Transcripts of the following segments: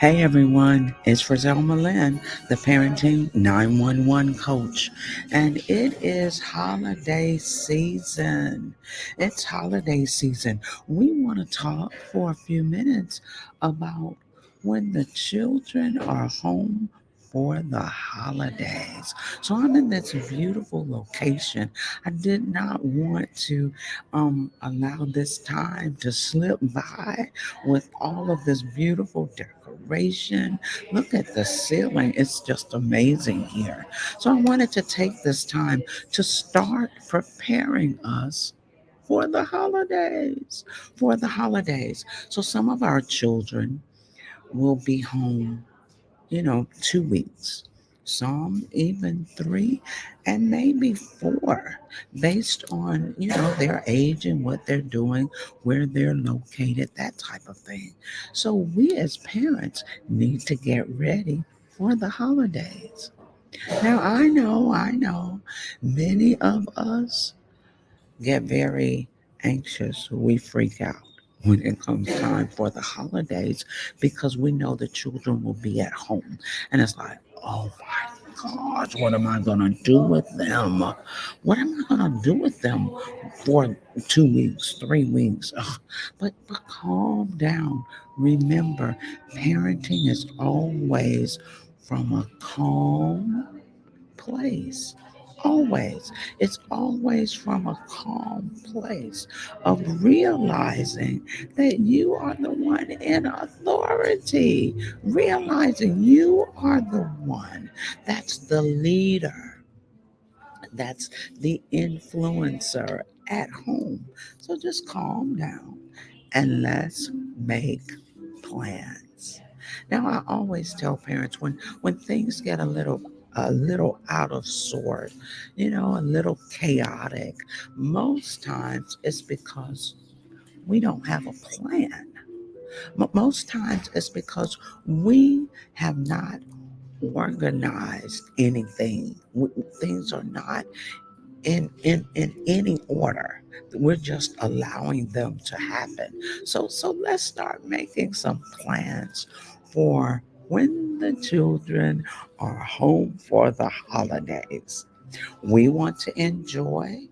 Hey everyone, it's Frizelma Lynn, the Parenting 911 coach, and it is holiday season. It's holiday season. We want to talk for a few minutes about when the children are home for the holidays. So I'm in this beautiful location. I did not want to allow this time to slip by with all of this beautiful decoration. Look at the ceiling, it's just amazing here. So I wanted to take this time to start preparing us for the holidays. For the holidays. So some of our children will be home 2 weeks, some even three, and maybe four, based on, their age and what they're doing, where they're located, that type of thing. So we as parents need to get ready for the holidays. Now, I know, many of us get very anxious. We freak out when it comes time for the holidays because we know the children will be at home. And it's like, oh my gosh, what am I going to do with them? What am I going to do with them for 2 weeks, 3 weeks? Ugh. But calm down. Remember, parenting is always from a calm place. Always. It's always from a calm place of realizing that you are the one in authority, realizing you are the one that's the leader, that's the influencer at home. So just calm down and let's make plans. Now I always tell parents when things get a little out of sort, a little chaotic, most times it's because we don't have a plan. Most times it's because we have not organized anything. Things are not in any order. We're just allowing them to happen. So let's start making some plans for when the children are home for the holidays. We want to enjoy,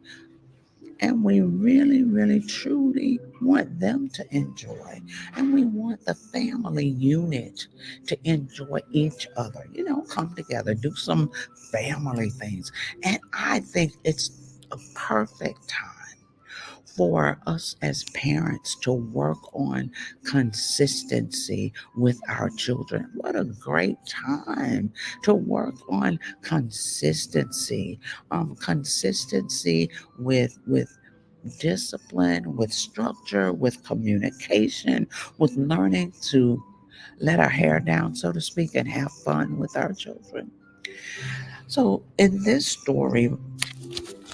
and we really, really, truly want them to enjoy. And we want the family unit to enjoy each other, come together, do some family things. And I think it's a perfect time for us as parents to work on consistency with our children. What a great time to work on consistency. Consistency with discipline, with structure, with communication, with learning to let our hair down, so to speak, and have fun with our children. So, in this story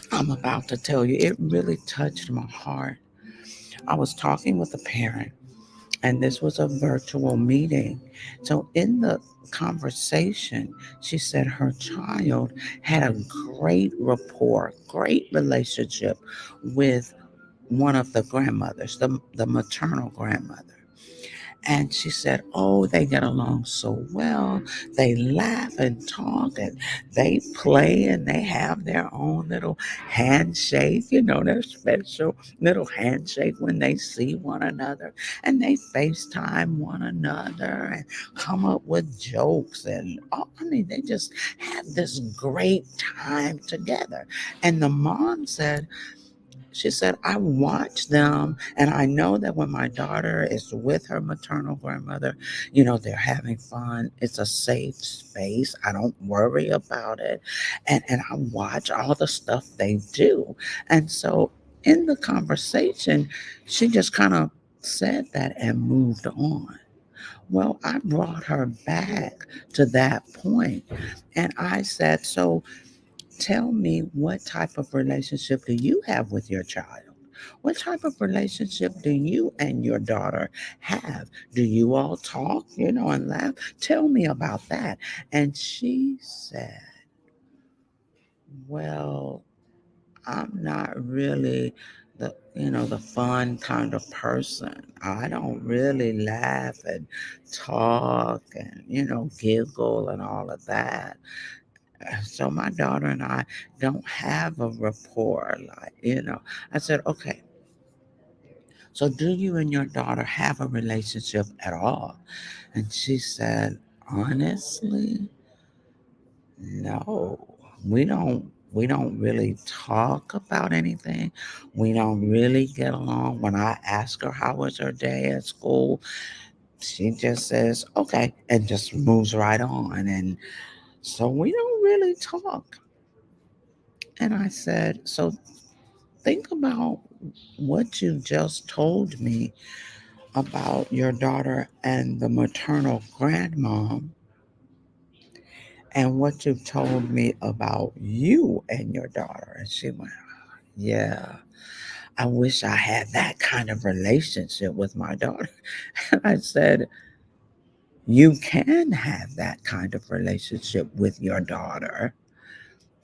I'm about to tell you, it really touched my heart. I was talking with a parent, and this was a virtual meeting. So, in the conversation, she said her child had a great rapport, great relationship with one of the grandmothers, the maternal grandmother. And she said, oh, they get along so well. They laugh and talk and they play and they have their own little handshake, their special little handshake when they see one another. And they FaceTime one another and come up with jokes. And they just have this great time together. And the mom said, she said, I watch them and I know that when my daughter is with her maternal grandmother, they're having fun. It's a safe space. I don't worry about it. And I watch all the stuff they do. And so in the conversation, she just kind of said that and moved on. Well, I brought her back to that point and I said, so tell me, what type of relationship do you have with your child? What type of relationship do you and your daughter have? Do you all talk, and laugh? Tell me about that. And she said, well, I'm not really the fun kind of person. I don't really laugh and talk and giggle and all of that. So my daughter and I don't have a rapport. I said, okay, so do you and your daughter have a relationship at all? And she said, honestly, no. We don't really talk about anything. We don't really get along. When I ask her how was her day at school, she just says, okay, and just moves right on. And so we don't really talk. And I said, so think about what you just told me about your daughter and the maternal grandmom, and what you've told me about you and your daughter. And she went, yeah, I wish I had that kind of relationship with my daughter. And I said, you can have that kind of relationship with your daughter,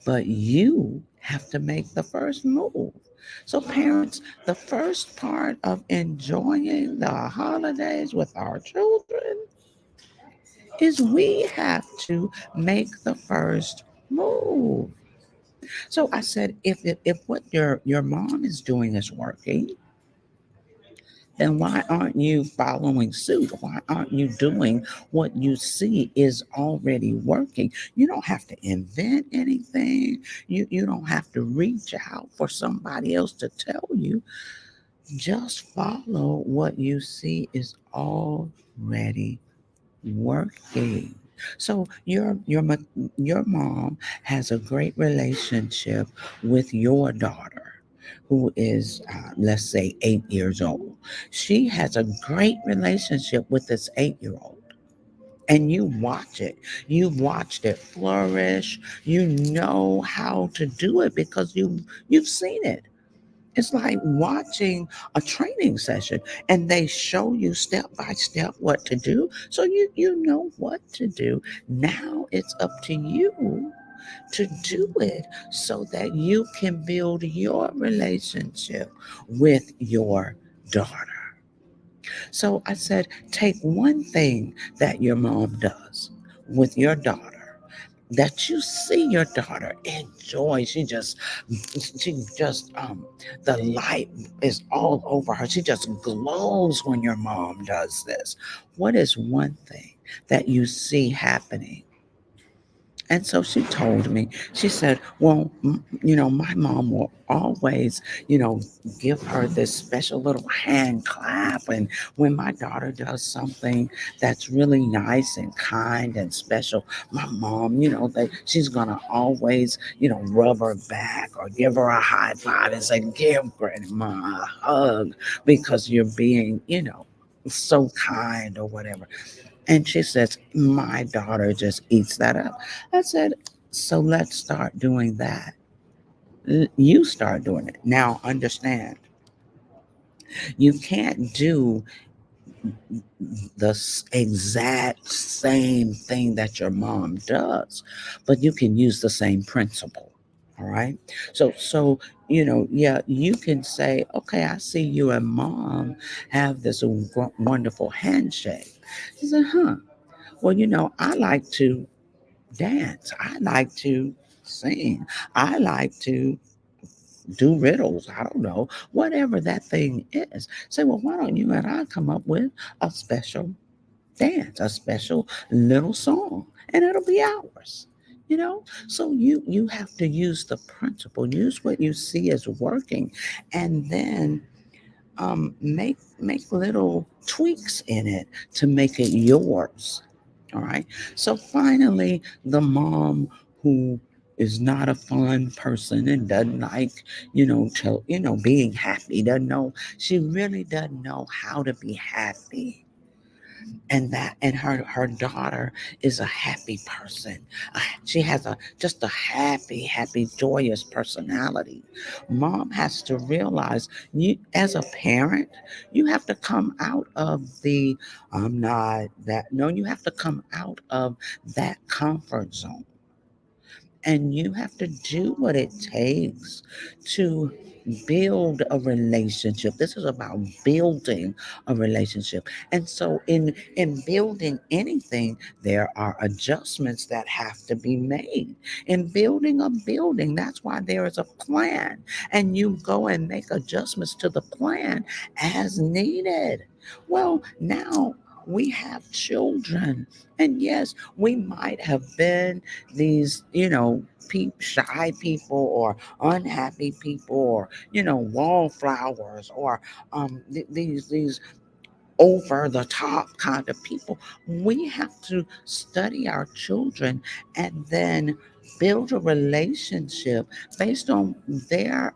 but you have to make the first move. So, parents, the first part of enjoying the holidays with our children is we have to make the first move. So I said, if what your mom is doing is working, then why aren't you following suit? Why aren't you doing what you see is already working? You don't have to invent anything. You don't have to reach out for somebody else to tell you. Just follow what you see is already working. So your mom has a great relationship with your daughter, who is let's say 8 years old. She has a great relationship with this 8-year-old. And you watch it. You've watched it flourish. You know how to do it because you've seen it. It's like watching a training session and they show you step by step what to do. So you know what to do. Now it's up to you to do it so that you can build your relationship with your daughter. So I said, take one thing that your mom does with your daughter that you see your daughter enjoy. She just the light is all over her. She just glows when your mom does this. What is one thing that you see happening? And so she told me, she said, well, my mom will always, give her this special little hand clap. And when my daughter does something that's really nice and kind and special, my mom, she's going to always, rub her back or give her a high five and say, give grandma a hug because you're being, so kind or whatever. And she says, my daughter just eats that up. I said, so let's start doing that. You start doing it. Now, understand, you can't do the exact same thing that your mom does, but you can use the same principle. All right. So, yeah, you can say, okay, I see you and mom have this wonderful handshake. She said, huh. Well, I like to dance. I like to sing. I like to do riddles. I don't know, whatever that thing is. Say, well, why don't you and I come up with a special dance, a special little song, and it'll be ours. So you have to use the principle, use what you see as working, and then make little tweaks in it to make it yours. All right. So finally, the mom who is not a fun person and doesn't like, being happy, doesn't know, she really doesn't know how to be happy. And her daughter is a happy person. She has just a happy, joyous personality. Mom has to realize, you as a parent, you have to come out of the I'm not that. No, you have to come out of that comfort zone And you have to do what it takes to build a relationship. This is about building a relationship. And so in building anything, there are adjustments that have to be made. In building a building, that's why there is a plan. And you go and make adjustments to the plan as needed. Well, now we have children. And yes, we might have been these, shy people or unhappy people or, wallflowers or these over the top kind of people. We have to study our children and then build a relationship based on their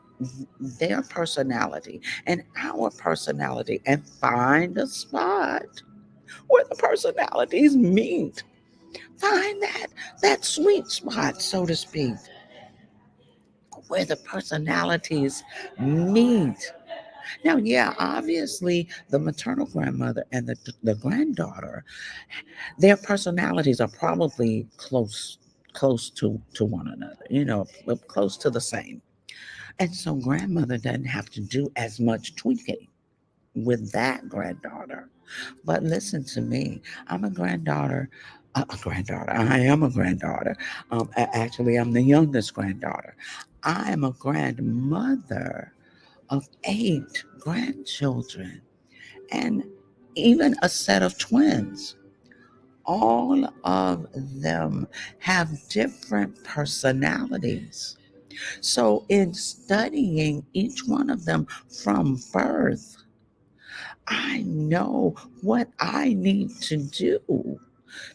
personality and our personality and find a spot where the personalities meet. Find that sweet spot, so to speak, where the personalities meet. Now, yeah, obviously, the maternal grandmother and the granddaughter, their personalities are probably close to one another, close to the same. And so grandmother doesn't have to do as much tweaking with that granddaughter. But listen to me, I'm a granddaughter. A granddaughter. I am a granddaughter. Actually, I'm the youngest granddaughter. I am a grandmother of 8 grandchildren and even a set of twins. All of them have different personalities. So, in studying each one of them from birth, I know what I need to do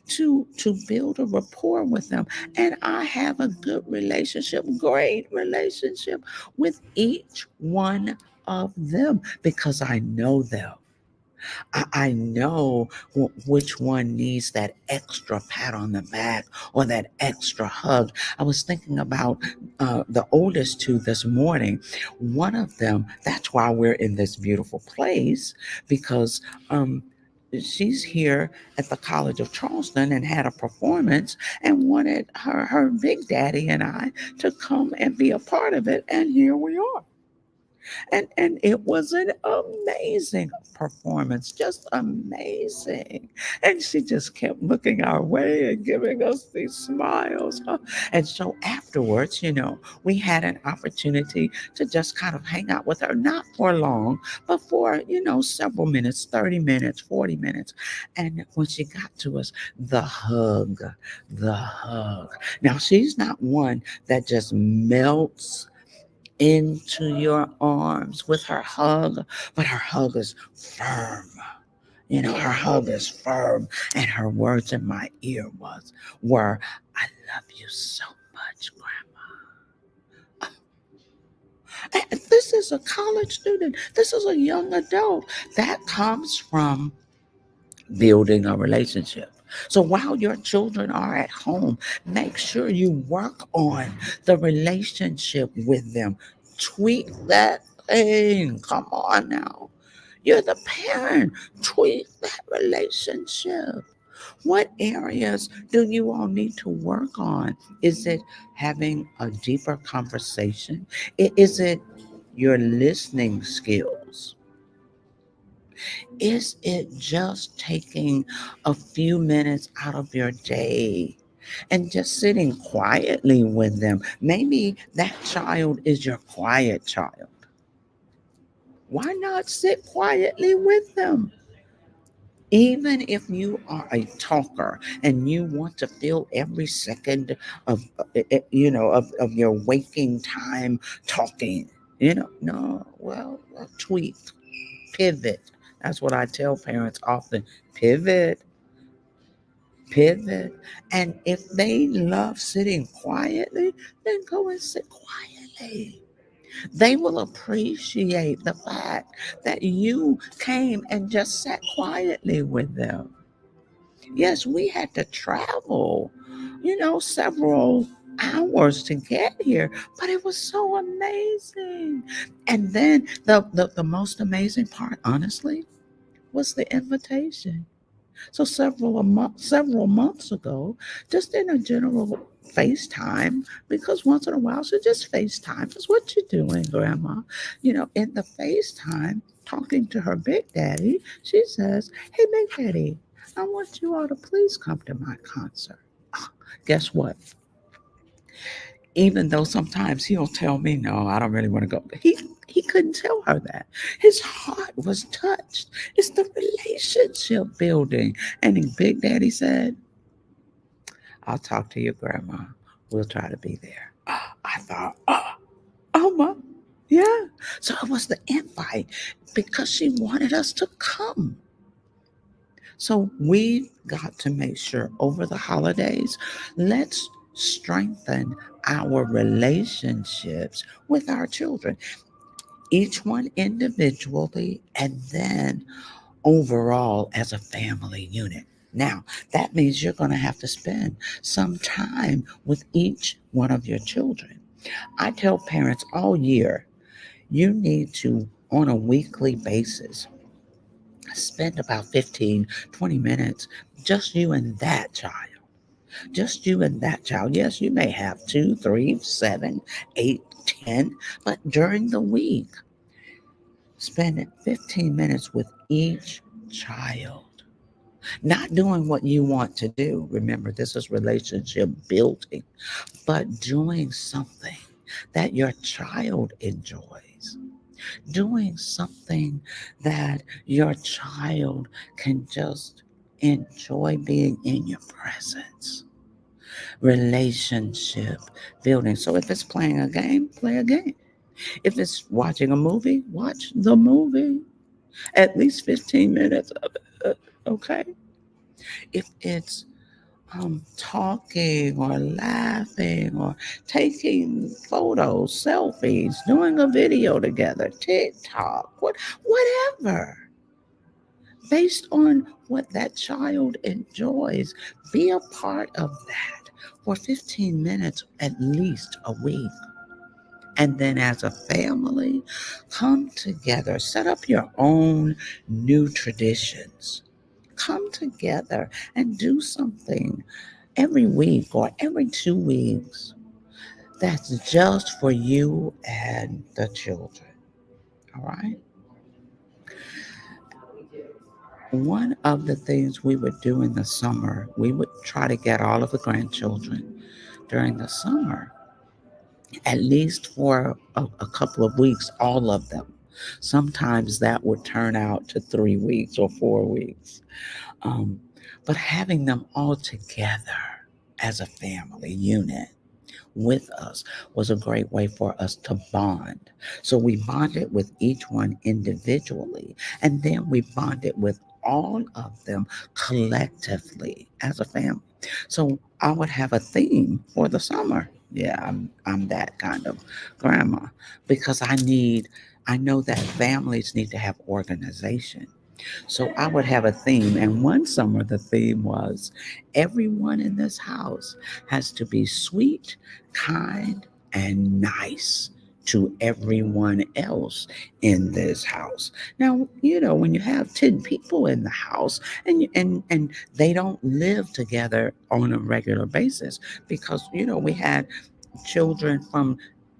to build a rapport with them, and I have a good relationship, great relationship with each one of them because I know them. I know which one needs that extra pat on the back or that extra hug. I was thinking about the oldest two this morning. One of them, that's why we're in this beautiful place, because she's here at the College of Charleston and had a performance and wanted her big daddy and I to come and be a part of it. And here we are. And it was an amazing performance, just amazing. And she just kept looking our way and giving us these smiles. And so afterwards, we had an opportunity to just kind of hang out with her, not for long, but for, several minutes, 30 minutes, 40 minutes. And when she got to us, the hug. Now, she's not one that just melts into your arms with her hug, but her hug is firm. Her hug is firm, and her words in my ear were, "I love you so much, Grandma." And this is a college student. This is a young adult. That comes from building a relationship. So while your children are at home, make sure you work on the relationship with them. Tweak that thing. Come on now. You're the parent. Tweak that relationship. What areas do you all need to work on? Is it having a deeper conversation? Is it your listening skills? Is it just taking a few minutes out of your day and just sitting quietly with them? Maybe that child is your quiet child. Why not sit quietly with them? Even if you are a talker and you want to fill every second of of your waking time talking, no, well, tweak, pivot. That's what I tell parents often. Pivot, pivot. And if they love sitting quietly, then go and sit quietly. They will appreciate the fact that you came and just sat quietly with them. Yes, we had to travel, several hours to get here, but it was so amazing. And then the most amazing part, honestly, was the invitation. So several months ago, just in a general FaceTime, because once in a while she just FaceTime. That's what you doing, Grandma. In the FaceTime, talking to her Big Daddy, she says, "Hey, Big Daddy, I want you all to please come to my concert." Guess what? Even though sometimes he'll tell me, "No, I don't really want to go." He couldn't tell her that. His heart was touched. It's the relationship building. And Big Daddy said, "I'll talk to your grandma. We'll try to be there." I thought, oh my, yeah. So it was the invite because she wanted us to come. So we got to make sure over the holidays, let's strengthen our relationships with our children, each one individually, and then overall as a family unit. Now, that means you're going to have to spend some time with each one of your children. I tell parents all year, you need to, on a weekly basis, spend about 15, 20 minutes, just you and that child. Just you and that child. Yes, you may have two, three, seven, 8, 10, but during the week, spend 15 minutes with each child. Not doing what you want to do. Remember, this is relationship building, but doing something that your child enjoys. Doing something that your child can just enjoy being in your presence. Relationship building. So if it's playing a game, play a game. If it's watching a movie, watch the movie. At least 15 minutes of it. Okay? If it's talking or laughing or taking photos, selfies, doing a video together, TikTok, whatever, based on what that child enjoys, be a part of that for 15 minutes at least a week. And then as a family, come together, set up your own new traditions. Come together and do something every week or every 2 weeks that's just for you and the children. All right. One of the things we would do in the summer, we would try to get all of the grandchildren during the summer, at least for a couple of weeks, all of them. Sometimes that would turn out to 3 weeks or 4 weeks. Um, but having them all together as a family unit with us was a great way for us to bond. So we bonded with each one individually, and then we bonded with all of them collectively as a family. So I would have a theme for the summer. Yeah, I'm that kind of grandma because I know that families need to have organization. So I would have a theme. And one summer, the theme was everyone in this house has to be sweet, kind, and nice to everyone else in this house. Now, when you have 10 people in the house and they don't live together on a regular basis because we had children from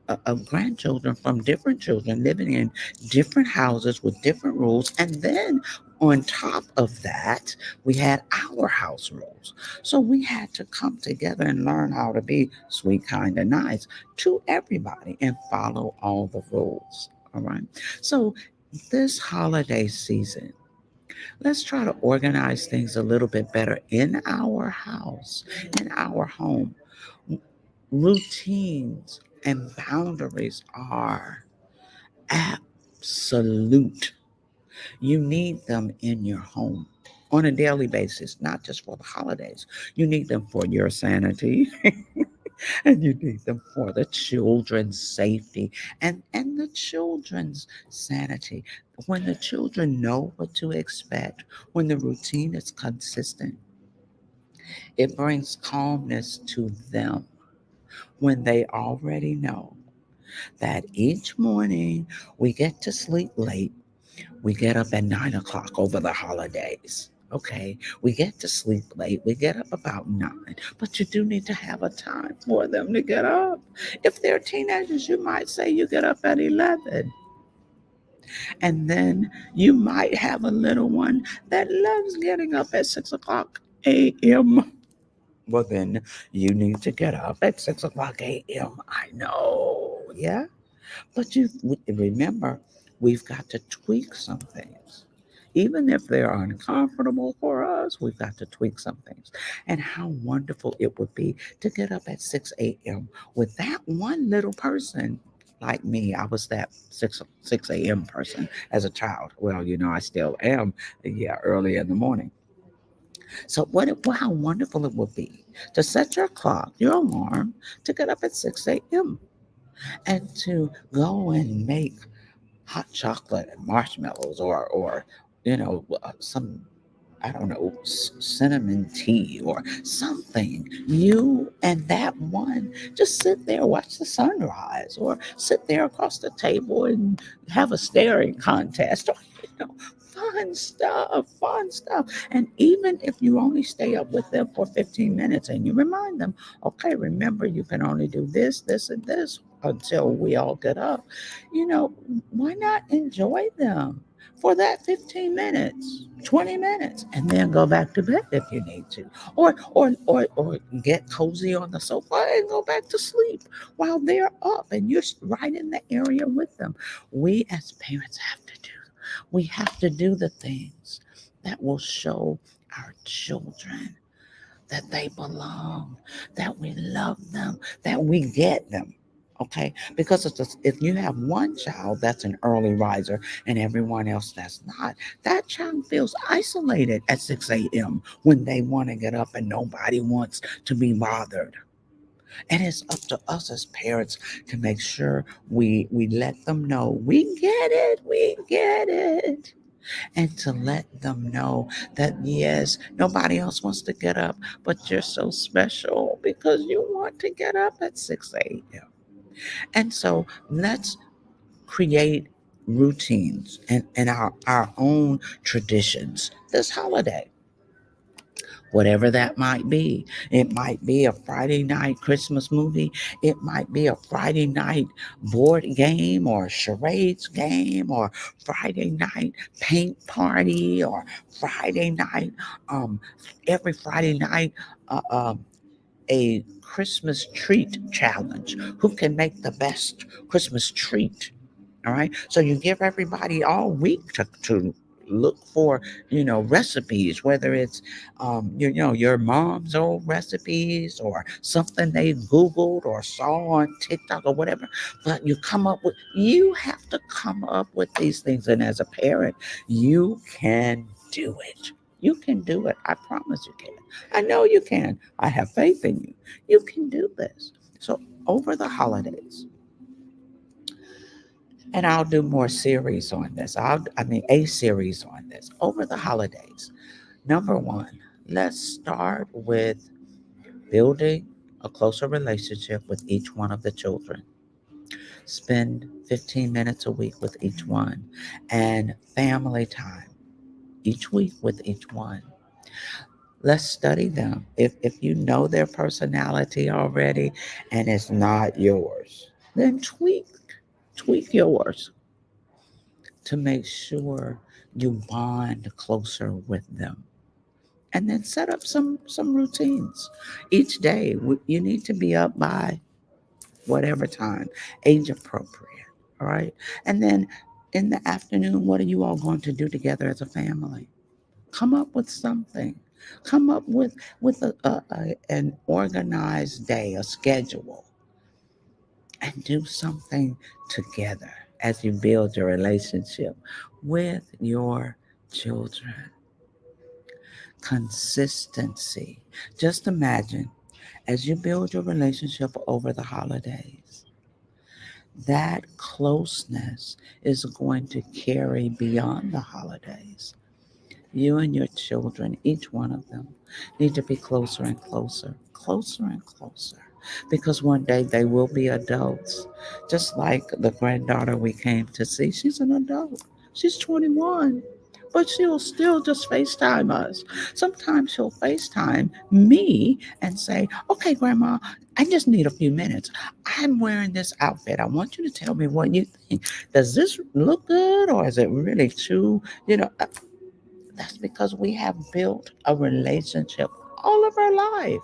of grandchildren from different children living in different houses with different rules. And then on top of that, we had our house rules. So we had to come together and learn how to be sweet, kind, and nice to everybody and follow all the rules. All right. So this holiday season, let's try to organize things a little bit better in our house, in our home. Routines and boundaries are absolute. You need them in your home on a daily basis, not just for the holidays. You need them for your sanity and you need them for the children's safety and the children's sanity. When the children know what to expect, when the routine is consistent, it brings calmness to them when they already know that each morning we get to sleep late. We get up at 9 o'clock over the holidays. Okay, we get to sleep late. We get up about 9, but you do need to have a time for them to get up. If they're teenagers, you might say you get up at 11. And then you might have a little one that loves getting up at 6 o'clock a.m. Well, then you need to get up at 6 o'clock a.m. I know, yeah. But remember, we've got to tweak some things. Even if they're uncomfortable for us, we've got to tweak some things. And how wonderful it would be to get up at 6 a.m. with that one little person. Like me, I was that 6 a.m. person as a child. Well, I still am, yeah, early in the morning. So how wonderful it would be to set your clock, your alarm, to get up at 6 a.m. and to go and make hot chocolate and marshmallows, or some, I don't know, cinnamon tea or something. You and that one just sit there, watch the sunrise, or sit there across the table and have a staring contest, or fun stuff, fun stuff. And even if you only stay up with them for 15 minutes and you remind them, okay, remember you can only do this, this, and this until we all get up, you know, why not enjoy them for that 15 minutes, 20 minutes, and then go back to bed if you need to, or get cozy on the sofa and go back to sleep while they're up and you're right in the area with them. We as parents have to do the things that will show our children that they belong, that we love them, that we get them. Okay, because if you have one child that's an early riser and everyone else that's not, that child feels isolated at 6 a.m. when they want to get up and nobody wants to be bothered. And it's up to us as parents to make sure we let them know we get it, and to let them know that yes, nobody else wants to get up, but you're so special because you want to get up at 6 a.m. And so let's create routines and our own traditions this holiday, whatever that might be. It might be a Friday night Christmas movie. It might be a Friday night board game or charades game, or Friday night paint party, or Friday night, um, every Friday night, uh, um, a Christmas treat challenge. Who can make the best Christmas treat? All right. So you give everybody all week to look for, recipes, whether it's, your mom's old recipes or something they Googled or saw on TikTok or whatever. But you have to come up with these things. And as a parent, you can do it. You can do it. I promise you can. I know you can. I have faith in you. You can do this. So over the holidays, and I'll do more series on this. A series on this over the holidays. Number one, let's start with building a closer relationship with each one of the children. Spend 15 minutes a week with each one, and family time each week with each one. Let's study them. If you know their personality already and it's not yours, then tweak yours to make sure you bond closer with them. And then set up some routines each day. You need to be up by whatever time, age appropriate. All right. And then in the afternoon, what are you all going to do together as a family? Come up with something. Come up with an organized day, a schedule, and do something together as you build your relationship with your children. Consistency. Just imagine as you build your relationship over the holidays, that closeness is going to carry beyond the holidays. You and your children, each one of them, need to be closer and closer, closer and closer. Because one day they will be adults. Just like the granddaughter we came to see, she's an adult. She's 21. but she'll still just FaceTime us. Sometimes she'll FaceTime me and say, "Okay, Grandma, I just need a few minutes. I'm wearing this outfit. I want you to tell me what you think. Does this look good or is it really too, you know?" That's because we have built a relationship all of our life.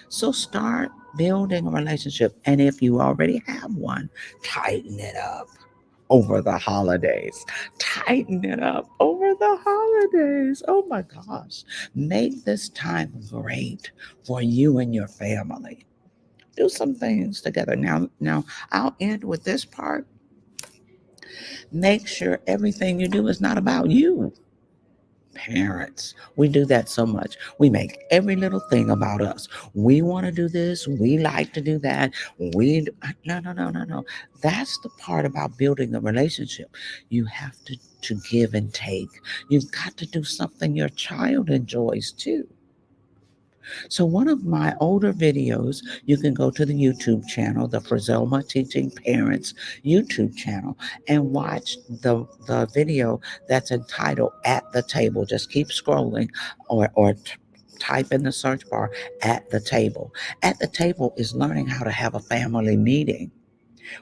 So start building a relationship. And if you already have one, tighten it up over the holidays. Tighten it up over the holidays. Oh my gosh. Make this time great for you and your family. Do some things together. Now I'll end with this part. Make sure everything you do is not about you. Parents, we do that so much. We make every little thing about us. We want to do this. We like to do that. No, no, no, no, no. That's the part about building a relationship. You have to give and take. You've got to do something your child enjoys too. So, one of my older videos, you can go to the YouTube channel, the Frizelma Teaching Parents YouTube channel, and watch the video that's entitled At the Table. Just keep scrolling or type in the search bar At the Table. At the Table is learning how to have a family meeting.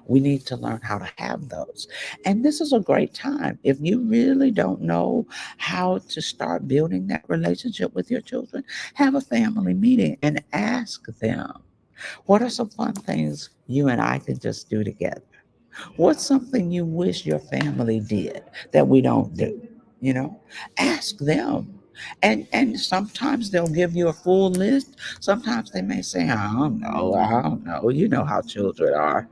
We need to learn how to have those. And this is a great time. If you really don't know how to start building that relationship with your children, have a family meeting and ask them, what are some fun things you and I could just do together? What's something you wish your family did that we don't do? You know, ask them. And sometimes they'll give you a full list. Sometimes they may say, I don't know, I don't know. You know how children are.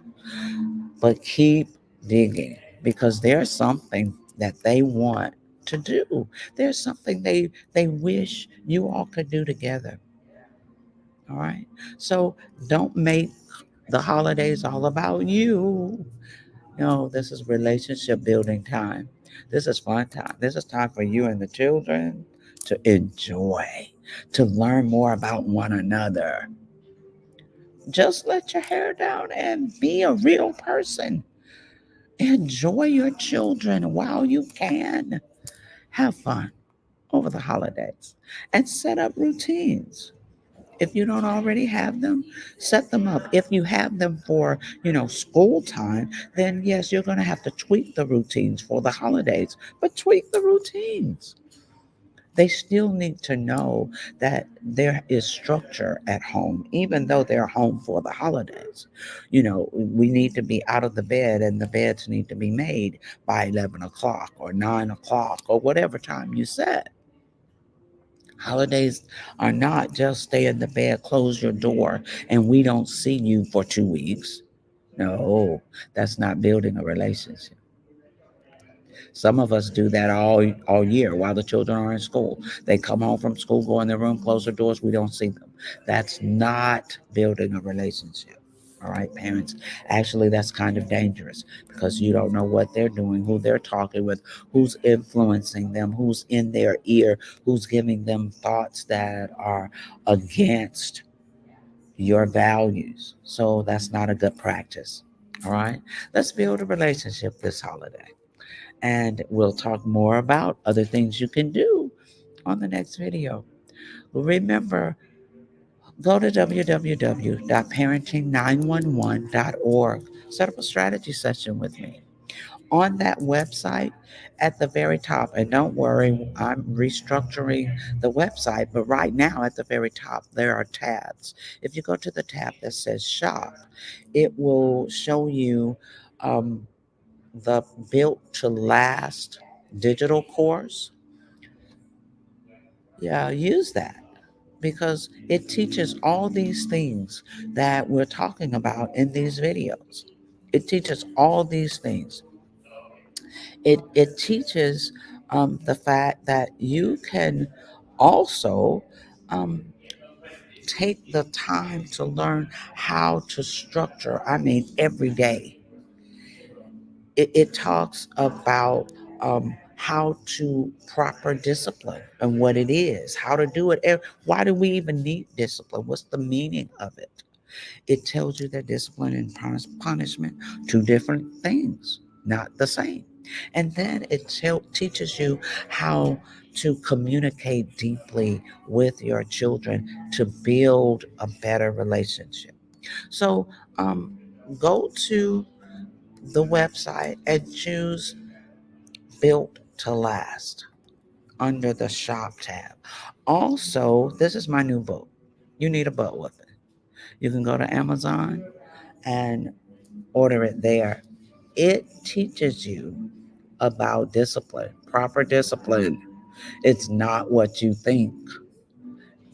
But keep digging because there's something that they want to do. There's something they wish you all could do together. All right. So don't make the holidays all about you. No, this is relationship building time. This is fun time. This is time for you and the children to enjoy, to learn more about one another. Just let your hair down and be a real person. Enjoy your children while you can. Have fun over the holidays and set up routines. If you don't already have them, set them up. If you have them for, school time, then yes, you're going to have to tweak the routines for the holidays, but tweak the routines. They still need to know that there is structure at home, even though they're home for the holidays. We need to be out of the bed, and the beds need to be made by 11 o'clock or 9 o'clock or whatever time you set. Holidays are not just stay in the bed, close your door, and we don't see you for 2 weeks. No, that's not building a relationship. Some of us do that all year while the children are in school. They come home from school, go in their room, close their doors. We don't see them. That's not building a relationship. All right, parents. Actually, that's kind of dangerous because you don't know what they're doing, who they're talking with, who's influencing them, who's in their ear, who's giving them thoughts that are against your values. So that's not a good practice. All right, let's build a relationship this holiday. And we'll talk more about other things you can do on the next video. Remember, go to www.parenting911.org. Set up a strategy session with me. On that website, at the very top, and don't worry, I'm restructuring the website, but right now at the very top, there are tabs. If you go to the tab that says shop, it will show you um, the Built to Last digital course. Yeah, use that because it teaches all these things that we're talking about in these videos. It teaches all these things. It teaches the fact that you can also um, take the time to learn how to structure. I mean, every day it talks about how to proper discipline and what it is, how to do it. Why do we even need discipline? What's the meaning of it? It tells you that discipline and punishment, two different things. not the same. And then it teaches you how to communicate deeply with your children to build a better relationship. So um, go to the website and choose Built to Last under the shop tab. Also, this is my new book. You need a butt whooping. You can go to Amazon and order it there. It teaches you about discipline, proper discipline. It's not what you think.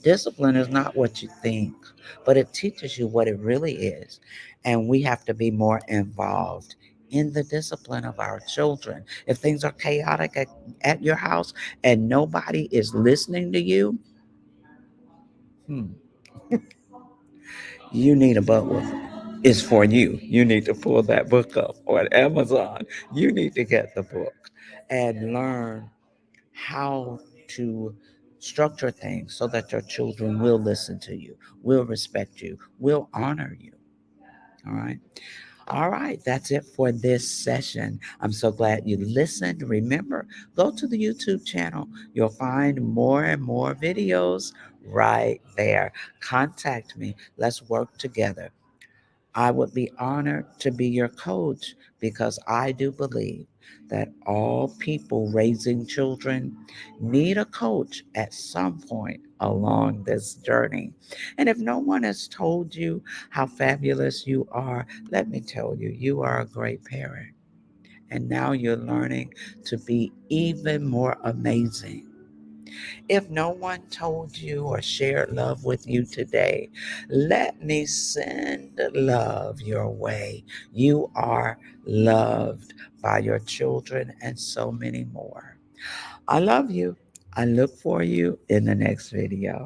Discipline is not what you think, but it teaches you what it really is. And we have to be more involved in the discipline of our children. If things are chaotic at your house and nobody is listening to you, hmm, you need a butt whooping. It's for you. You need to pull that book up on Amazon. You need to get the book and learn how to structure things so that your children will listen to you, will respect you, will honor you. All right. All right. That's it for this session. I'm so glad you listened. Remember, go to the YouTube channel. You'll find more and more videos right there. Contact me. Let's work together. I would be honored to be your coach because I do believe that all people raising children need a coach at some point along this journey. And if no one has told you how fabulous you are, let me tell you, you are a great parent. And now you're learning to be even more amazing. If no one told you or shared love with you today, let me send love your way. You are loved by your children and so many more. I love you. I look for you in the next video.